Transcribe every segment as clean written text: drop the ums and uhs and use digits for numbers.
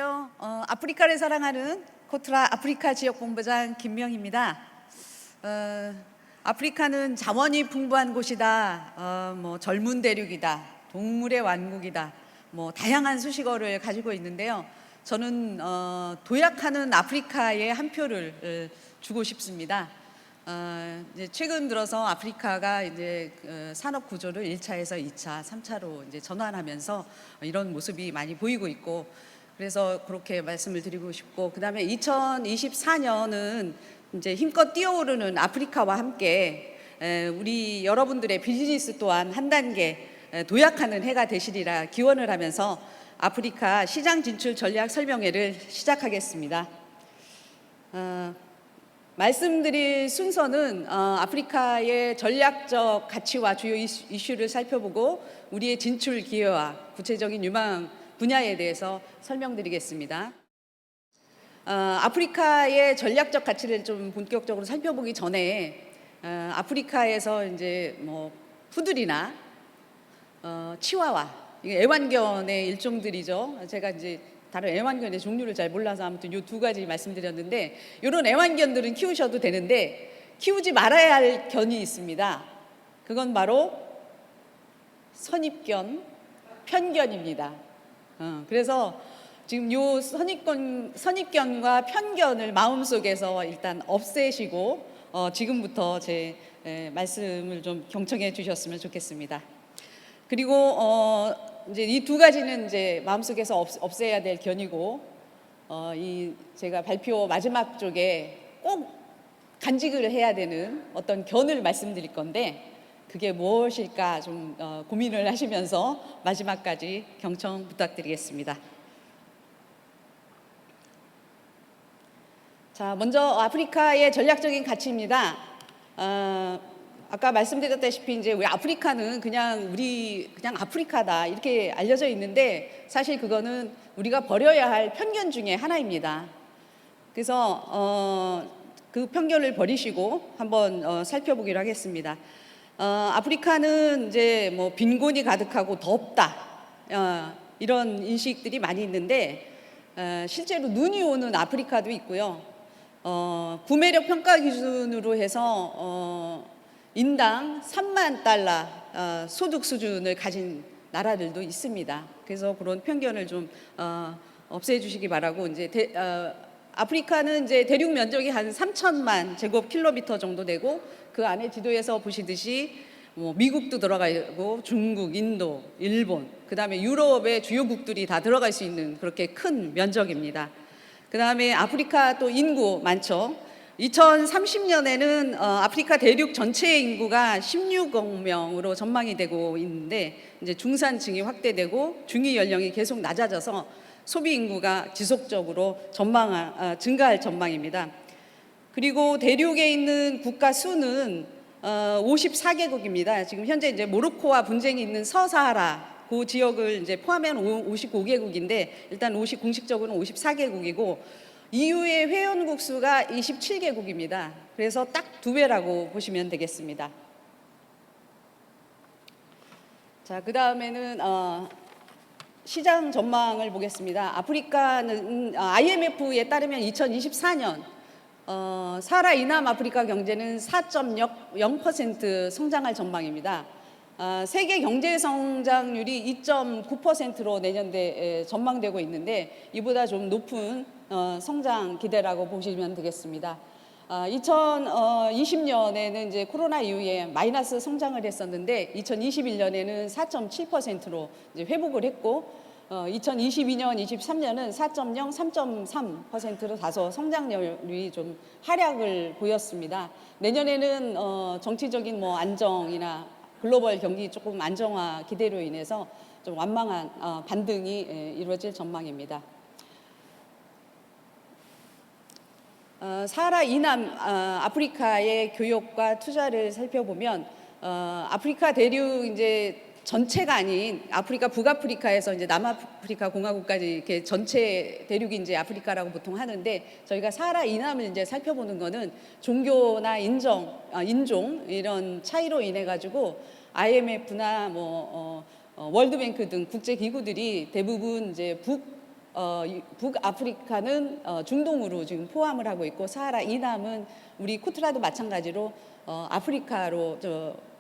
안녕하세요. 아프리카를 사랑하는 코트라 아프리카 지역본부장 김명희입니다. 아프리카는 자원이 풍부한 곳이다. 젊은 대륙이다. 동물의 왕국이다. 다양한 수식어를 가지고 있는데요. 저는 도약하는 아프리카에 한 표를 주고 싶습니다. 이제 최근 들어서 아프리카가 이제 산업 구조를 1차에서 2차, 3차로 이제 전환하면서 이런 모습이 많이 보이고 있고, 그래서 그렇게 말씀을 드리고 싶고, 그다음에 2024년은 이제 힘껏 뛰어오르는 아프리카와 함께 우리 여러분들의 비즈니스 또한 한 단계 도약하는 해가 되시리라 기원을 하면서 아프리카 시장 진출 전략 설명회를 시작하겠습니다. 말씀드릴 순서는 아프리카의 전략적 가치와 주요 이슈를 살펴보고 우리의 진출 기회와 구체적인 유망 분야에 대해서 설명드리겠습니다. 아프리카의 전략적 가치를 좀 본격적으로 살펴보기 전에 아프리카에서 이제 푸들이나 치와와, 이게 애완견의 일종들이죠. 제가 이제 다른 애완견의 종류를 잘 몰라서 아무튼 이 두 가지 말씀드렸는데, 이런 애완견들은 키우셔도 되는데 키우지 말아야 할 견이 있습니다. 그건 바로 선입견, 편견입니다. 그래서 지금 요 선입견과 편견을 마음속에서 일단 없애시고 지금부터 제 말씀을 좀 경청해 주셨으면 좋겠습니다. 그리고 이제 이 두 가지는 이제 마음속에서 없애야 될 견이고, 이 제가 발표 마지막 쪽에 꼭 간직을 해야 되는 어떤 견을 말씀드릴 건데, 그게 무엇일까 좀 고민을 하시면서 마지막까지 경청 부탁드리겠습니다. 자, 먼저 아프리카의 전략적인 가치입니다. 아까 말씀드렸다시피 이제 우리 아프리카는 그냥 아프리카다 이렇게 알려져 있는데, 사실 그거는 우리가 버려야 할 편견 중에 하나입니다. 그래서 그 편견을 버리시고 한번 살펴보기로 하겠습니다. 아프리카는 이제 빈곤이 가득하고 덥다, 이런 인식들이 많이 있는데, 실제로 눈이 오는 아프리카도 있고요. 구매력 평가 기준으로 해서 인당 3만 달러 소득 수준을 가진 나라들도 있습니다. 그래서 그런 편견을 좀 없애주시기 바라고, 이제 아프리카는 이제 대륙 면적이 한 3천만 제곱킬로미터 정도 되고, 그 안에 지도에서 보시듯이 미국도 들어가고 중국, 인도, 일본, 그다음에 유럽의 주요국들이 다 들어갈 수 있는 그렇게 큰 면적입니다. 그다음에 아프리카 또 인구 많죠. 2030년에는 아프리카 대륙 전체의 인구가 16억 명으로 전망이 되고 있는데, 이제 중산층이 확대되고 중위 연령이 계속 낮아져서 소비 인구가 지속적으로 증가할 전망입니다. 그리고 대륙에 있는 국가 수는 54개국입니다. 지금 현재 이제 모로코와 분쟁이 있는 서사하라 그 지역을 이제 포함한 55개국인데, 일단 공식적으로는 54개국이고 EU의 회원국 수가 27개국입니다. 그래서 딱 2배라고 보시면 되겠습니다. 자, 그 다음에는 시장 전망을 보겠습니다. 아프리카는 IMF에 따르면 2024년 사하라 이남 아프리카 경제는 4.0% 성장할 전망입니다. 세계 경제 성장률이 2.9%로 내년도에 전망되고 있는데, 이보다 좀 높은 성장 기대라고 보시면 되겠습니다. 2020년에는 이제 코로나 이후에 마이너스 성장을 했었는데 2021년에는 4.7%로 이제 회복을 했고, 2022년, 23년은 4.0, 3.3%로 다소 성장률이 좀 하락을 보였습니다. 내년에는 정치적인 안정이나 글로벌 경기 조금 안정화 기대로 인해서 좀 완망한 반등이 이루어질 전망입니다. 사하라 이남 아프리카의 교역과 투자를 살펴보면 아프리카 대륙 이제 전체가 아닌 아프리카 북아프리카에서 이제 남아프리카 공화국까지 이렇게 전체 대륙이 이제 아프리카라고 보통 하는데, 저희가 사하라 이남을 이제 살펴보는 거는 종교나 인종 이런 차이로 인해 가지고 IMF나 월드뱅크 등 국제 기구들이 대부분 이제 북아프리카는 중동으로 지금 포함을 하고 있고 사하라 이남은 우리 코트라도 마찬가지로 아프리카로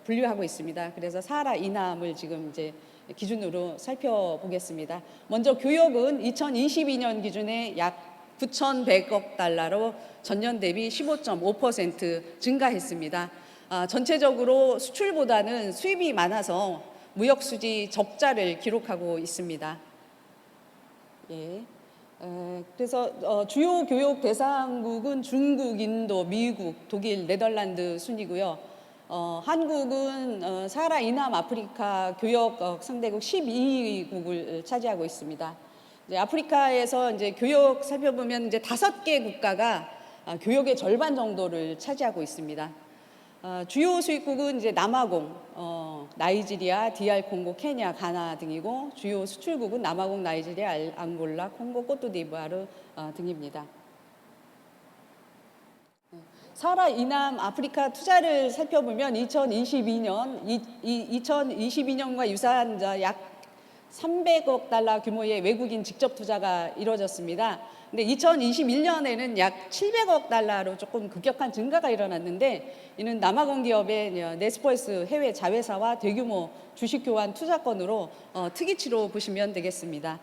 분류하고 있습니다. 그래서 사하라 이남을 지금 이제 기준으로 살펴보겠습니다. 먼저 교역은 2022년 기준에 약 9,100억 달러로 전년 대비 15.5% 증가했습니다. 전체적으로 수출보다는 수입이 많아서 무역 수지 적자를 기록하고 있습니다. 예. 그래서 주요 교역 대상국은 중국, 인도, 미국, 독일, 네덜란드 순이고요. 한국은 사하라 이남 아프리카 교역 상대국 12위국을 차지하고 있습니다. 이제 아프리카에서 이제 교역 살펴보면 이제 5개 국가가 교역의 절반 정도를 차지하고 있습니다. 주요 수입국은 이제 남아공, 나이지리아, DR 콩고, 케냐, 가나 등이고 주요 수출국은 남아공, 나이지리아, 앙골라, 콩고, 코트디부아르 등입니다. 사하라 이남 아프리카 투자를 살펴보면 2022년과 유사한 약 300억 달러 규모의 외국인 직접 투자가 이루어졌습니다. 근데 2021년에는 약 700억 달러로 조금 급격한 증가가 일어났는데 이는 남아공 기업의 네스포에스 해외 자회사와 대규모 주식 교환 투자건으로 특이치로 보시면 되겠습니다.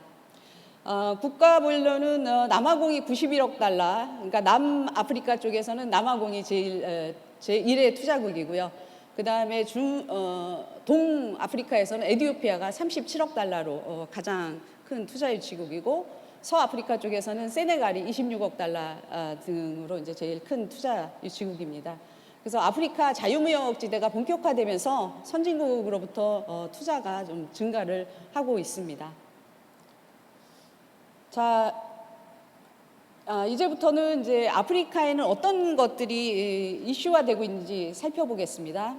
국가별로는 남아공이 91억 달러, 그러니까 남아프리카 쪽에서는 남아공이 제1의 투자국이고요. 그 다음에 동아프리카에서는 에티오피아가 37억 달러로 가장 큰 투자 유치국이고 서아프리카 쪽에서는 세네갈이 26억 달러 등으로 이제 제일 큰 투자 유치국입니다. 그래서 아프리카 자유무역지대가 본격화되면서 선진국으로부터 투자가 좀 증가를 하고 있습니다. 자, 이제부터는 이제 아프리카에는 어떤 것들이 이슈화되고 있는지 살펴보겠습니다.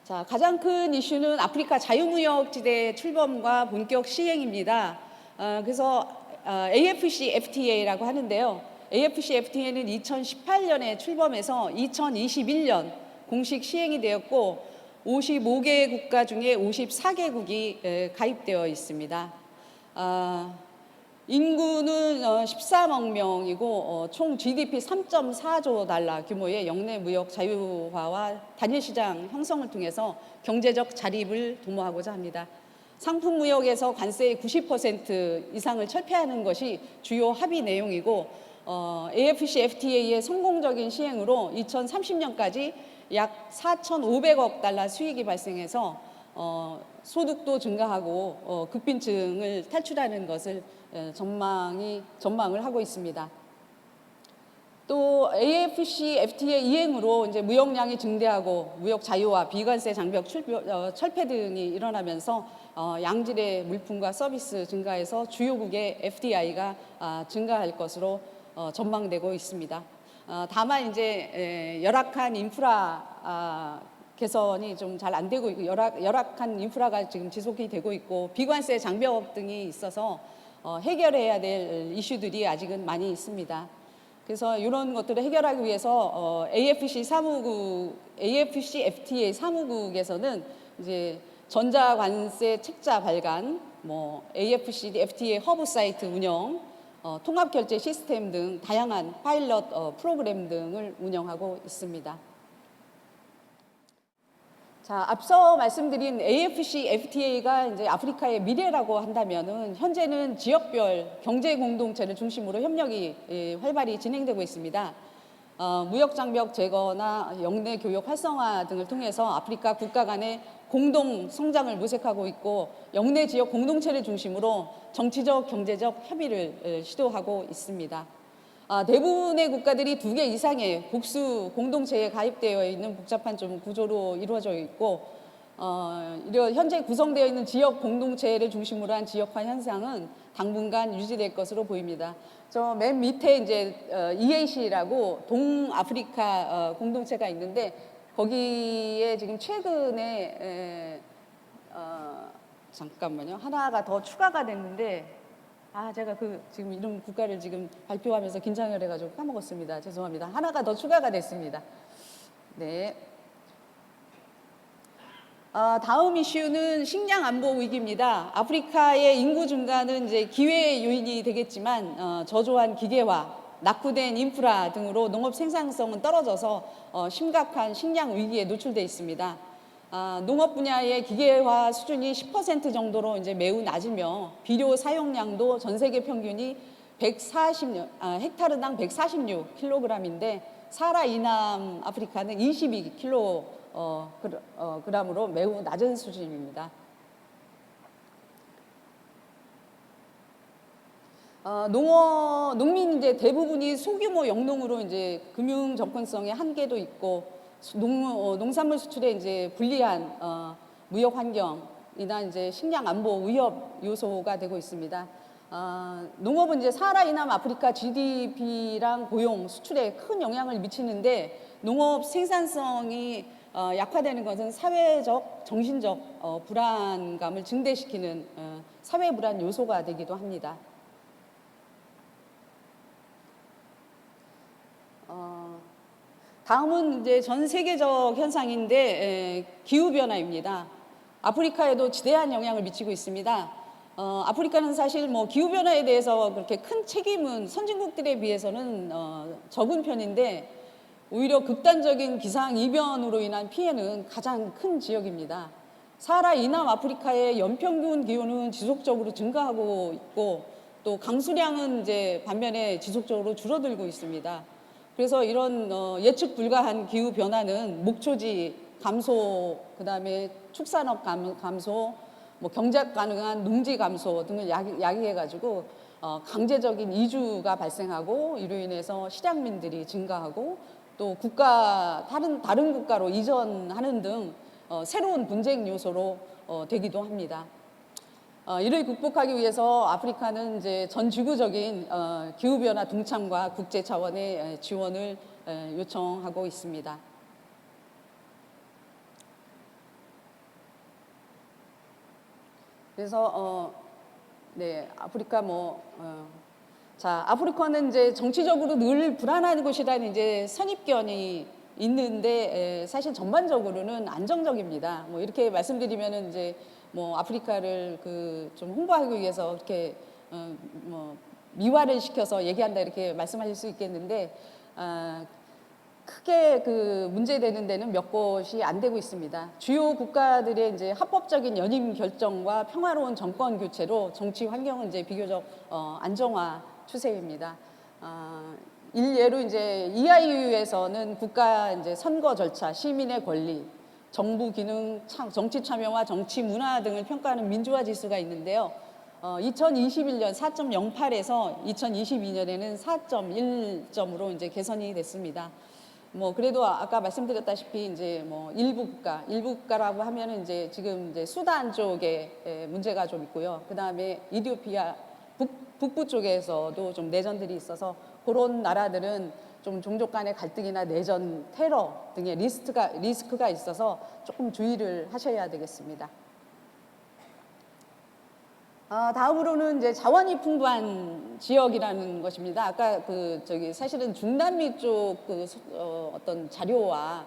자, 가장 큰 이슈는 아프리카 자유무역지대 출범과 본격 시행입니다. 그래서 AFC FTA라고 하는데요. AFC FTA는 2018년에 출범해서 2021년 공식 시행이 되었고 55개 국가 중에 54개국이 가입되어 있습니다. 인구는 13억 명이고 총 GDP 3.4조 달러 규모의 역내 무역 자유화와 단일시장 형성을 통해서 경제적 자립을 도모하고자 합니다. 상품 무역에서 관세의 90% 이상을 철폐하는 것이 주요 합의 내용이고 AFC FTA의 성공적인 시행으로 2030년까지 약 4,500억 달러 수익이 발생해서 소득도 증가하고 극빈층을 탈출하는 것을 전망을 하고 있습니다. 또 AFC FTA 이행으로 이제 무역량이 증대하고 무역 자유화, 비관세 장벽 철폐 등이 일어나면서 양질의 물품과 서비스 증가해서 주요국의 FDI가 증가할 것으로 전망되고 있습니다. 다만 이제 열악한 인프라 개선이 좀 잘 안 되고 있고 열악한 인프라가 지금 지속이 되고 있고 비관세 장벽 등이 있어서 해결해야 될 이슈들이 아직은 많이 있습니다. 그래서 이런 것들을 해결하기 위해서 AFC FTA 사무국에서는 이제 전자관세 책자 발간, AFC FTA 허브 사이트 운영, 통합결제 시스템 등 다양한 파일럿 프로그램 등을 운영하고 있습니다. 자, 앞서 말씀드린 AFC FTA가 이제 아프리카의 미래라고 한다면은 현재는 지역별 경제 공동체를 중심으로 협력이 활발히 진행되고 있습니다. 무역 장벽 제거나 역내 교역 활성화 등을 통해서 아프리카 국가 간의 공동 성장을 모색하고 있고 역내 지역 공동체를 중심으로 정치적, 경제적 협의를 시도하고 있습니다. 대부분의 국가들이 2개 이상의 복수 공동체에 가입되어 있는 복잡한 좀 구조로 이루어져 있고 현재 구성되어 있는 지역 공동체를 중심으로 한 지역화 현상은 당분간 유지될 것으로 보입니다. 저 맨 밑에 이제 EAC라고 동아프리카 공동체가 있는데 거기에 지금 최근에 잠깐만요. 하나가 더 추가가 됐는데 제가 지금 이름 국가를 지금 발표하면서 긴장을 해가지고 까먹었습니다. 죄송합니다. 하나가 더 추가가 됐습니다. 네. 다음 이슈는 식량 안보 위기입니다. 아프리카의 인구 증가는 이제 기회의 요인이 되겠지만 저조한 기계화, 낙후된 인프라 등으로 농업 생산성은 떨어져서 심각한 식량 위기에 노출돼 있습니다. 농업 분야의 기계화 수준이 10% 정도로 이제 매우 낮으며 비료 사용량도 전 세계 평균이 140, 헥타르당 146kg인데 사하라 이남 아프리카는 22kg으로 매우 낮은 수준입니다. 농민 이제 대부분이 소규모 영농으로 이제 금융 접근성의 한계도 있고 농산물 수출에 이제 불리한 무역 환경이나 이제 식량 안보 위협 요소가 되고 있습니다. 농업은 이제 사하라 이남 아프리카 GDP랑 고용, 수출에 큰 영향을 미치는데 농업 생산성이 약화되는 것은 사회적, 정신적 불안감을 증대시키는 사회 불안 요소가 되기도 합니다. 다음은 이제 전 세계적 현상인데 기후 변화입니다. 아프리카에도 지대한 영향을 미치고 있습니다. 아프리카는 사실 뭐 기후 변화에 대해서 그렇게 큰 책임은 선진국들에 비해서는 적은 편인데 오히려 극단적인 기상 이변으로 인한 피해는 가장 큰 지역입니다. 사하라 이남 아프리카의 연평균 기온은 지속적으로 증가하고 있고 또 강수량은 이제 반면에 지속적으로 줄어들고 있습니다. 그래서 이런 예측 불가한 기후 변화는 목초지 감소, 그다음에 축산업 감소, 뭐 경작 가능한 농지 감소 등을 야기해가지고 강제적인 이주가 발생하고 이로 인해서 실향민들이 증가하고 또 다른 국가로 이전하는 등 새로운 분쟁 요소로 되기도 합니다. 이를 극복하기 위해서 아프리카는 이제 전 지구적인 기후 변화 동참과 국제 차원의 지원을 요청하고 있습니다. 그래서 아프리카 아프리카는 이제 정치적으로 늘 불안한 곳이라는 이제 선입견이 있는데 사실 전반적으로는 안정적입니다. 뭐 이렇게 말씀드리면은 이제 뭐 아프리카를 좀 홍보하기 위해서 이렇게 미화를 시켜서 얘기한다 이렇게 말씀하실 수 있겠는데 크게 문제되는 데는 몇 곳이 안 되고 있습니다. 주요 국가들의 이제 합법적인 연임 결정과 평화로운 정권 교체로 정치 환경은 이제 비교적 안정화 추세입니다. 일례로 이제 EIU에서는 국가 이제 선거 절차, 시민의 권리, 정부 기능, 정치 참여와 정치 문화 등을 평가하는 민주화 지수가 있는데요. 2021년 4.08에서 2022년에는 4.1점으로 이제 개선이 됐습니다. 뭐 그래도 아까 말씀드렸다시피 이제 뭐 일부 국가라고 하면은 이제 지금 이제 수단 쪽에 문제가 좀 있고요. 그 다음에 이디오피아 북부 쪽에서도 좀 내전들이 있어서 그런 나라들은 좀 종족 간의 갈등이나 내전, 테러 등의 리스크가 있어서 조금 주의를 하셔야 되겠습니다. 다음으로는 이제 자원이 풍부한 지역이라는 것입니다. 아까 사실은 중남미 쪽 어떤 자료와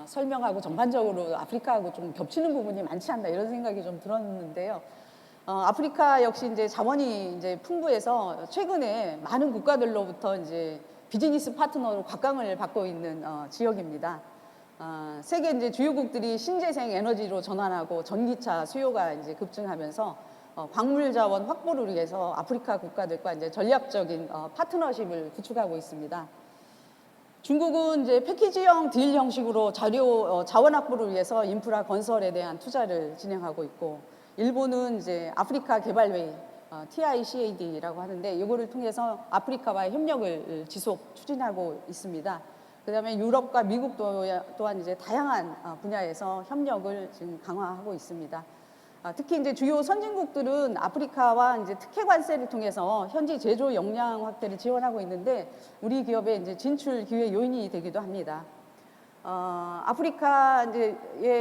설명하고 전반적으로 아프리카하고 좀 겹치는 부분이 많지 않나 이런 생각이 좀 들었는데요. 아프리카 역시 이제 자원이 이제 풍부해서 최근에 많은 국가들로부터 이제 비즈니스 파트너로 곽강을 받고 있는 지역입니다. 세계 이제 주요국들이 신재생 에너지로 전환하고 전기차 수요가 이제 급증하면서 광물 자원 확보를 위해서 아프리카 국가들과 이제 전략적인 파트너십을 구축하고 있습니다. 중국은 이제 패키지형 딜 형식으로 자원 확보를 위해서 인프라 건설에 대한 투자를 진행하고 있고, 일본은 이제 아프리카 개발회의 TICAD라고 하는데 이거를 통해서 아프리카와의 협력을 지속 추진하고 있습니다. 그다음에 유럽과 미국 또한 이제 다양한 분야에서 협력을 지금 강화하고 있습니다. 특히 이제 주요 선진국들은 아프리카와 이제 특혜 관세를 통해서 현지 제조 역량 확대를 지원하고 있는데 우리 기업의 이제 진출 기회 요인이 되기도 합니다. 아프리카에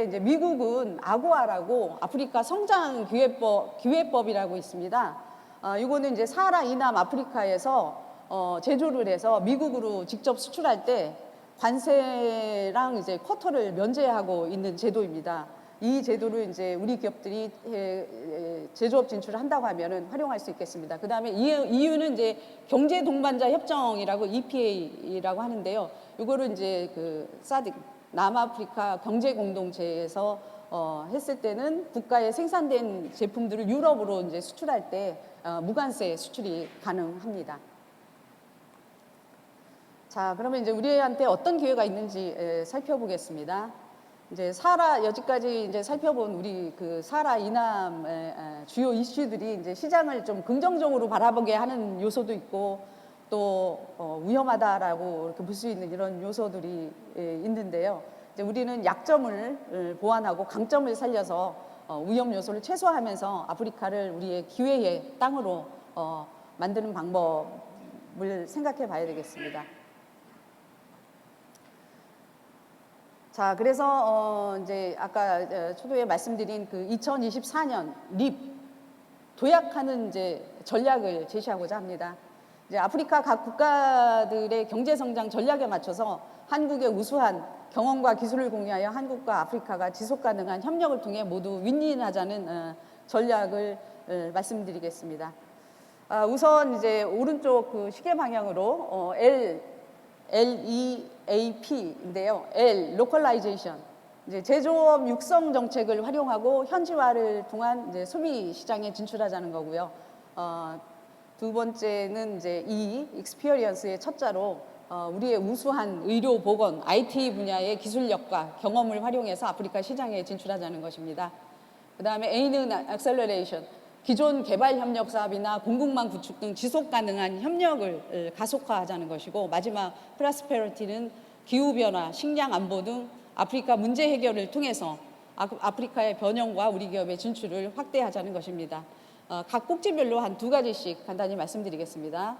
이제 미국은 아고아라고 아프리카 성장 기회법이라고 있습니다. 이거는 이제 사하라 이남 아프리카에서 제조를 해서 미국으로 직접 수출할 때 관세랑 이제 쿼터를 면제하고 있는 제도입니다. 이 제도를 이제 우리 기업들이 제조업 진출을 한다고 하면은 활용할 수 있겠습니다. 그 다음에 이유는 이제 경제 동반자 협정이라고 EPA라고 하는데요. 이거를 이제 그 사딕 남아프리카 경제 공동체에서 했을 때는 국가에 생산된 제품들을 유럽으로 이제 수출할 때 무관세 수출이 가능합니다. 자, 그러면 이제 우리한테 어떤 기회가 있는지 살펴보겠습니다. 이제 여지까지 이제 살펴본 우리 그 사하라 이남의 주요 이슈들이 이제 시장을 좀 긍정적으로 바라보게 하는 요소도 있고 또 위험하다라고 이렇게 볼 수 있는 이런 요소들이 있는데요. 이제 우리는 약점을 보완하고 강점을 살려서 위험 요소를 최소화하면서 아프리카를 우리의 기회의 땅으로 만드는 방법을 생각해 봐야 되겠습니다. 자, 그래서 이제 아까 초도에 말씀드린 그 2024년 립 도약하는 이제 전략을 제시하고자 합니다. 이제 아프리카 각 국가들의 경제 성장 전략에 맞춰서 한국의 우수한 경험과 기술을 공유하여 한국과 아프리카가 지속 가능한 협력을 통해 모두 윈윈하자는 전략을 말씀드리겠습니다. 우선 이제 오른쪽 그 시계 방향으로 LEAP인데요. L, Localization. 이제 제조업 육성 정책을 활용하고 현지화를 통한 이제 소비 시장에 진출하자는 거고요. 두 번째는 이제 E, Experience의 첫 자로 우리의 우수한 의료, 보건, IT 분야의 기술력과 경험을 활용해서 아프리카 시장에 진출하자는 것입니다. 그 다음에 A는 Acceleration. 기존 개발 협력 사업이나 공급망 구축 등 지속 가능한 협력을 가속화하자는 것이고 마지막 프라스페리티는 기후변화, 식량 안보 등 아프리카 문제 해결을 통해서 아프리카의 변형과 우리 기업의 진출을 확대하자는 것입니다. 각 꼭지별로 한 두 가지씩 간단히 말씀드리겠습니다.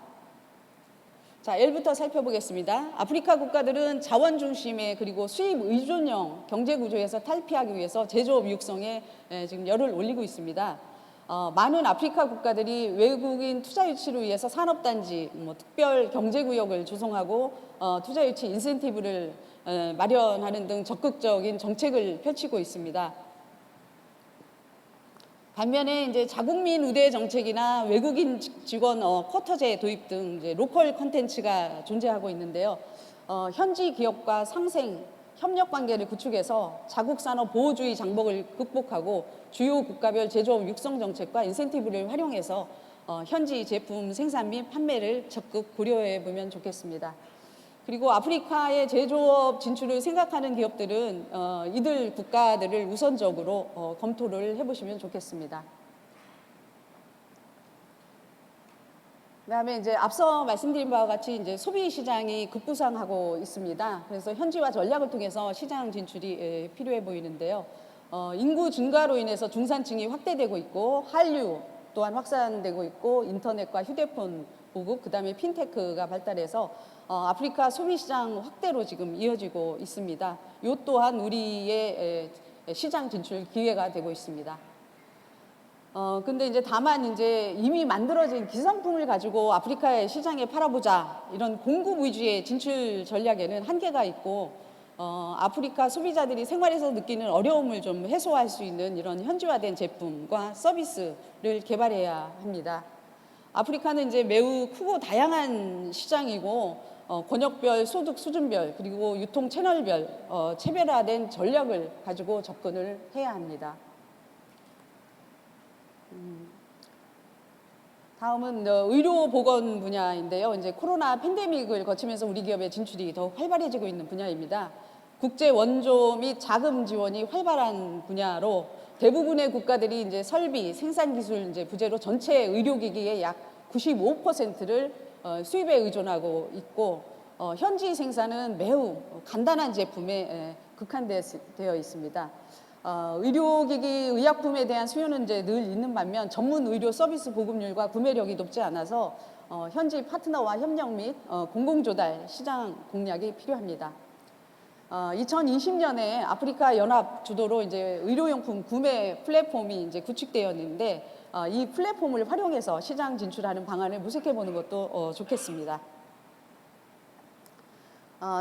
자, L부터 살펴보겠습니다. 아프리카 국가들은 자원 중심의 그리고 수입 의존형 경제 구조에서 탈피하기 위해서 제조업 육성에 지금 열을 올리고 있습니다. 많은 아프리카 국가들이 외국인 투자 유치를 위해서 산업단지, 특별 경제구역을 조성하고 투자 유치 인센티브를 마련하는 등 적극적인 정책을 펼치고 있습니다. 반면에 이제 자국민 우대 정책이나 외국인 직원 쿼터제 도입 등 이제 로컬 컨텐츠가 존재하고 있는데요. 현지 기업과 상생 협력 관계를 구축해서 자국 산업 보호주의 장벽을 극복하고 주요 국가별 제조업 육성 정책과 인센티브를 활용해서 현지 제품 생산 및 판매를 적극 고려해 보면 좋겠습니다. 그리고 아프리카의 제조업 진출을 생각하는 기업들은 이들 국가들을 우선적으로 검토를 해보시면 좋겠습니다. 그다음에 이제 앞서 말씀드린 바와 같이 이제 소비 시장이 급부상하고 있습니다. 그래서 현지화 전략을 통해서 시장 진출이 필요해 보이는데요. 인구 증가로 인해서 중산층이 확대되고 있고 한류 또한 확산되고 있고 인터넷과 휴대폰 보급 그다음에 핀테크가 발달해서 아프리카 소비 시장 확대로 지금 이어지고 있습니다. 이 또한 우리의 시장 진출 기회가 되고 있습니다. 근데 이제 다만 이제 이미 만들어진 기성품을 가지고 아프리카의 시장에 팔아보자 이런 공급 위주의 진출 전략에는 한계가 있고 아프리카 소비자들이 생활에서 느끼는 어려움을 좀 해소할 수 있는 이런 현지화된 제품과 서비스를 개발해야 합니다. 아프리카는 이제 매우 크고 다양한 시장이고 권역별, 소득 수준별 그리고 유통 채널별 체별화된 전략을 가지고 접근을 해야 합니다. 다음은 의료 보건 분야인데요. 이제 코로나 팬데믹을 거치면서 우리 기업의 진출이 더 활발해지고 있는 분야입니다. 국제 원조 및 자금 지원이 활발한 분야로 대부분의 국가들이 이제 설비, 생산 기술 이제 부재로 전체 의료기기의 약 95%를 수입에 의존하고 있고 현지 생산은 매우 간단한 제품에 국한되어 있습니다. 의료기기, 의약품에 대한 수요는 이제 늘 있는 반면 전문 의료 서비스 보급률과 구매력이 높지 않아서 현지 파트너와 협력 및 공공조달 시장 공략이 필요합니다. 2020년에 아프리카 연합 주도로 이제 의료용품 구매 플랫폼이 이제 구축되었는데 이 플랫폼을 활용해서 시장 진출하는 방안을 모색해 보는 것도 좋겠습니다.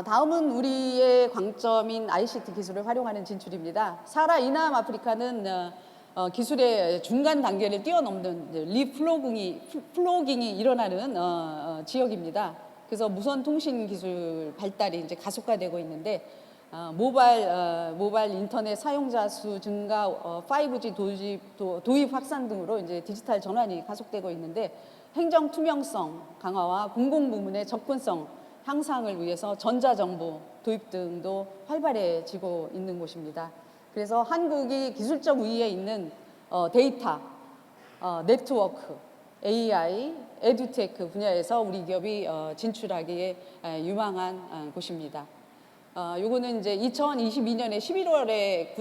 다음은 우리의 강점인 ICT 기술을 활용하는 진출입니다. 사하라 이남 아프리카는 기술의 중간 단계를 뛰어넘는 플로깅이 일어나는 지역입니다. 그래서 무선 통신 기술 발달이 이제 가속화되고 있는데 모바일 인터넷 사용자 수 증가, 5G 도입 확산 등으로 이제 디지털 전환이 가속되고 있는데 행정 투명성 강화와 공공부문의 접근성 향상을 위해서 전자정부 도입 등도 활발해지고 있는 곳입니다. 그래서 한국이 기술적 우위에 있는 데이터, 네트워크, AI, 에듀테크 분야에서 우리 기업이 진출하기에 유망한 곳입니다. 요거는 이제 2022년에 11월에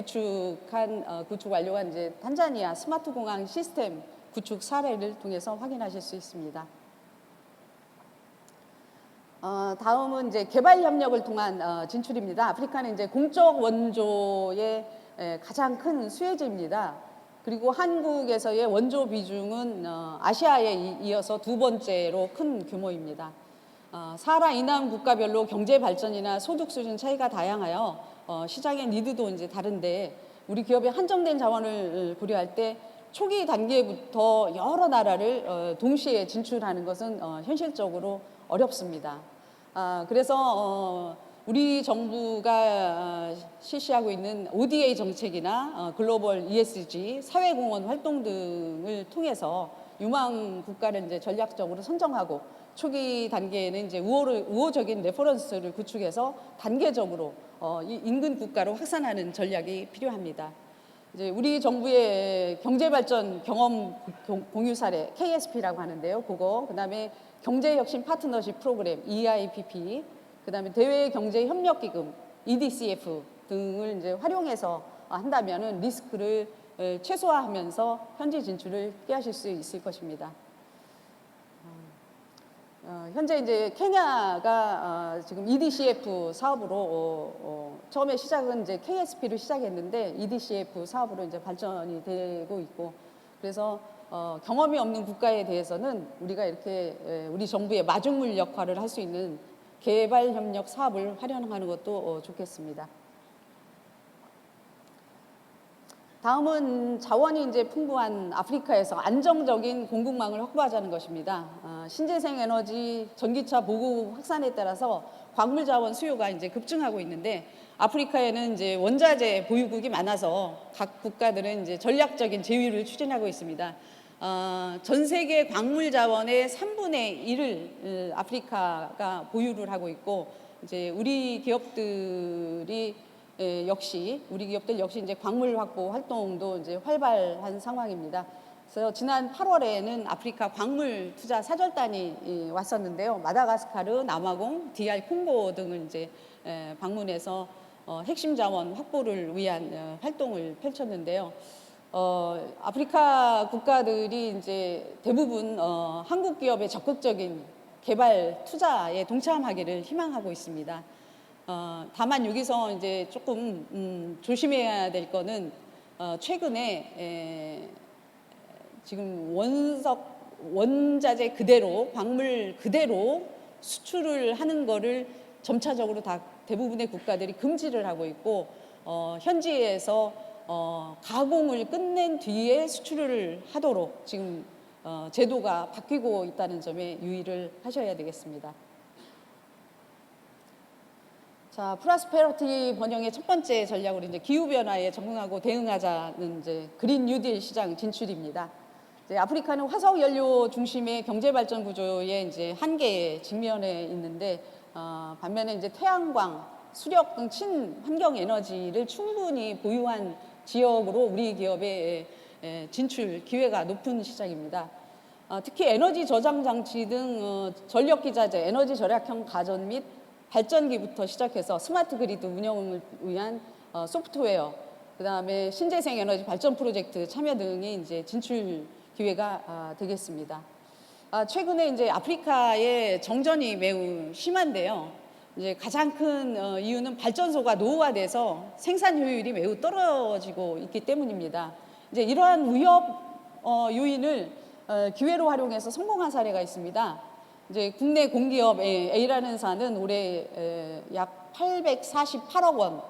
구축 완료한 이제 탄자니아 스마트 공항 시스템 구축 사례를 통해서 확인하실 수 있습니다. 다음은 이제 개발 협력을 통한 진출입니다. 아프리카는 이제 공적 원조의 가장 큰 수혜지입니다. 그리고 한국에서의 원조 비중은 아시아에 이어서 두 번째로 큰 규모입니다. 사하라 이남 국가별로 경제 발전이나 소득 수준 차이가 다양하여 시장의 니드도 이제 다른데 우리 기업의 한정된 자원을 고려할 때 초기 단계부터 여러 나라를 동시에 진출하는 것은 현실적으로 어렵습니다. 그래서 우리 정부가 실시하고 있는 ODA 정책이나 글로벌 ESG, 사회공헌 활동 등을 통해서 유망 국가를 이제 전략적으로 선정하고 초기 단계에는 이제 우호적인 레퍼런스를 구축해서 단계적으로 인근 국가로 확산하는 전략이 필요합니다. 이제 우리 정부의 경제발전 경험 공유 사례 KSP라고 하는데요. 그다음에 경제혁신 파트너십 프로그램 EIPP, 그다음에 대외경제협력기금 EDCF 등을 이제 활용해서 한다면은 리스크를 최소화하면서 현지 진출을 꾀하실 수 있을 것입니다. 현재 이제 케냐가 지금 EDCF 사업으로 처음에 시작은 이제 KSP로 시작했는데 EDCF 사업으로 이제 발전이 되고 있고 그래서 경험이 없는 국가에 대해서는 우리가 이렇게 우리 정부의 마중물 역할을 할 수 있는 개발 협력 사업을 활용하는 것도 좋겠습니다. 다음은 자원이 이제 풍부한 아프리카에서 안정적인 공급망을 확보하자는 것입니다. 신재생 에너지, 전기차 보급 확산에 따라서 광물 자원 수요가 이제 급증하고 있는데 아프리카에는 이제 원자재 보유국이 많아서 각 국가들은 이제 전략적인 제휴를 추진하고 있습니다. 전 세계 광물 자원의 3분의 1을 아프리카가 보유를 하고 있고 이제 우리 기업들 역시 이제 광물 확보 활동도 이제 활발한 상황입니다. 그래서 지난 8월에는 아프리카 광물 투자 사절단이 왔었는데요. 마다가스카르, 남아공, DR 콩고 등을 이제 방문해서 핵심 자원 확보를 위한 활동을 펼쳤는데요. 아프리카 국가들이 이제 대부분 한국 기업의 적극적인 개발 투자에 동참하기를 희망하고 있습니다. 다만 여기서 이제 조금 조심해야 될 거는 최근에 지금 원자재 그대로 광물 그대로 수출을 하는 거를 점차적으로 다 대부분의 국가들이 금지를 하고 있고 현지에서 가공을 끝낸 뒤에 수출을 하도록 지금 제도가 바뀌고 있다는 점에 유의를 하셔야 되겠습니다. 자, 프로스페러티 번영의 첫 번째 전략으로 이제 기후 변화에 적응하고 대응하자는 이제 그린 뉴딜 시장 진출입니다. 이제 아프리카는 화석 연료 중심의 경제 발전 구조에 이제 한계에 직면해 있는데 반면에 이제 태양광, 수력 등 친환경 에너지를 충분히 보유한 지역으로 우리 기업의 진출 기회가 높은 시장입니다. 특히 에너지 저장 장치 등 전력 기자재, 에너지 절약형 가전 및 발전기부터 시작해서 스마트 그리드 운영을 위한 소프트웨어, 그다음에 신재생 에너지 발전 프로젝트 참여 등이 이제 진출 기회가 되겠습니다. 최근에 이제 아프리카의 정전이 매우 심한데요. 이제 가장 큰 이유는 발전소가 노후화돼서 생산 효율이 매우 떨어지고 있기 때문입니다. 이제 이러한 위협 요인을 기회로 활용해서 성공한 사례가 있습니다. 이제 국내 공기업 A라는 회사는 올해 약 848억 원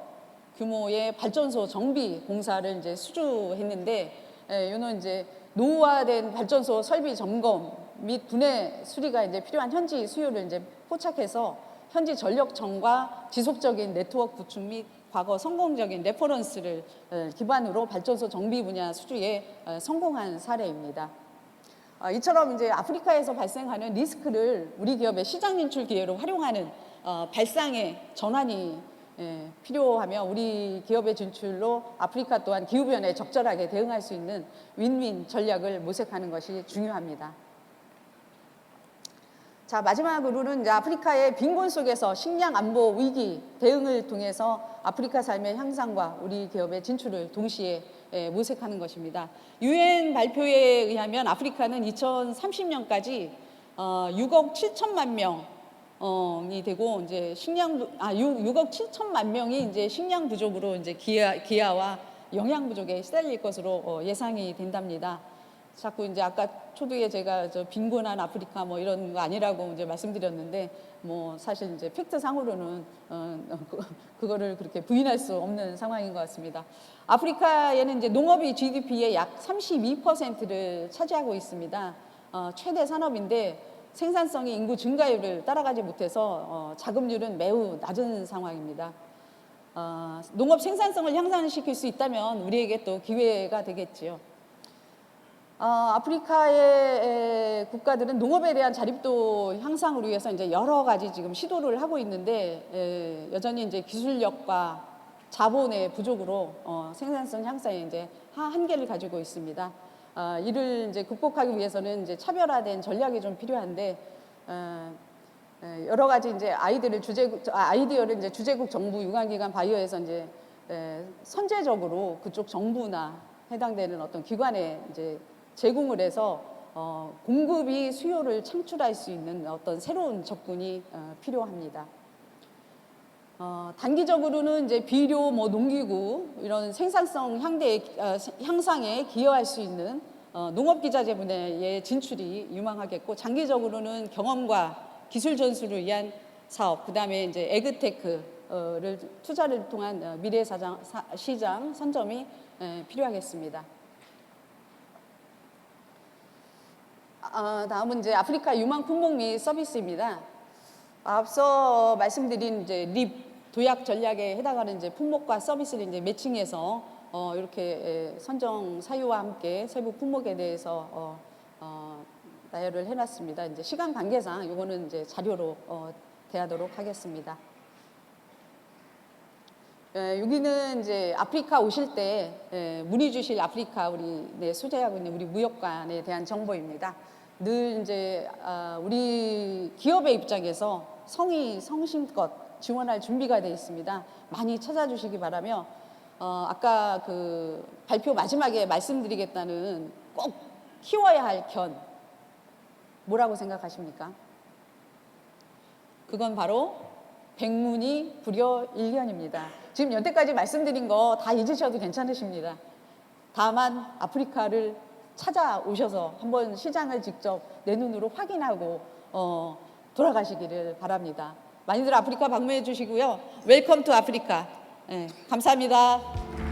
규모의 발전소 정비 공사를 이제 수주했는데, 이는 이제 노후화된 발전소 설비 점검 및 분해 수리가 이제 필요한 현지 수요를 이제 포착해서 현지 전력청과 지속적인 네트워크 구축 및 과거 성공적인 레퍼런스를 기반으로 발전소 정비 분야 수주에 성공한 사례입니다. 이처럼 이제 아프리카에서 발생하는 리스크를 우리 기업의 시장 진출 기회로 활용하는 발상의 전환이 필요하며, 우리 기업의 진출로 아프리카 또한 기후변화에 적절하게 대응할 수 있는 윈윈 전략을 모색하는 것이 중요합니다. 자, 마지막으로는 이제 아프리카의 빈곤 속에서 식량 안보 위기 대응을 통해서 아프리카 삶의 향상과 우리 기업의 진출을 동시에 모색하는 것입니다. 유엔 발표에 의하면 아프리카는 2030년까지 6억 7천만 명이 되고, 이제 6억 7천만 명이 이제 식량 부족으로 이제 기아와 영양 부족에 시달릴 것으로 예상이 된답니다. 자꾸 이제 아까 초두에 제가 빈곤한 아프리카 뭐 이런 거 아니라고 이제 말씀드렸는데, 뭐 사실 이제 팩트 상으로는 그거를 그렇게 부인할 수 없는 상황인 것 같습니다. 아프리카에는 이제 농업이 GDP의 약 32%를 차지하고 있습니다. 최대 산업인데 생산성이 인구 증가율을 따라가지 못해서 자급률은 매우 낮은 상황입니다. 농업 생산성을 향상시킬 수 있다면 우리에게 또 기회가 되겠지요. 아프리카의 국가들은 농업에 대한 자립도 향상을 위해서 이제 여러 가지 지금 시도를 하고 있는데, 여전히 이제 기술력과 자본의 부족으로 생산성 향상에 이제 한계를 가지고 있습니다. 이를 이제 극복하기 위해서는 이제 차별화된 전략이 좀 필요한데, 여러 가지 이제 아이디어를 이제 주재국 정부 유관기관 바이오에서 이제 선제적으로 그쪽 정부나 해당되는 어떤 기관에 이제 제공을 해서 공급이 수요를 창출할 수 있는 어떤 새로운 접근이 필요합니다. 단기적으로는 이제 비료, 뭐 농기구 이런 생산성 향상에 기여할 수 있는 농업기자재 분야의 진출이 유망하겠고, 장기적으로는 경험과 기술 전수를 위한 사업, 그다음에 이제 에그테크를 투자를 통한 미래 시장 선점이 필요하겠습니다. 다음은 이제 아프리카 유망 품목 및 서비스입니다. 앞서 말씀드린 이제 립 도약 전략에 해당하는 이제 품목과 서비스를 이제 매칭해서 이렇게 선정 사유와 함께 세부 품목에 대해서 나열을 해놨습니다. 이제 시간 관계상 이거는 이제 자료로 대하도록 하겠습니다. 여기는 이제 아프리카 오실 때 문의 주실 아프리카 우리 소재하고 있는 우리 무역관에 대한 정보입니다. 늘 이제 우리 기업의 입장에서 성심껏 지원할 준비가 되어 있습니다. 많이 찾아주시기 바라며, 아까 그 발표 마지막에 말씀드리겠다는 꼭 키워야 할 견, 뭐라고 생각하십니까? 그건 바로 백문이 불여일견입니다. 지금 여태까지 말씀드린 거 다 잊으셔도 괜찮으십니다. 다만 아프리카를 찾아오셔서 한번 시장을 직접 내 눈으로 확인하고 돌아가시기를 바랍니다. 많이들 아프리카 방문해 주시고요. 웰컴 투 아프리카. 감사합니다.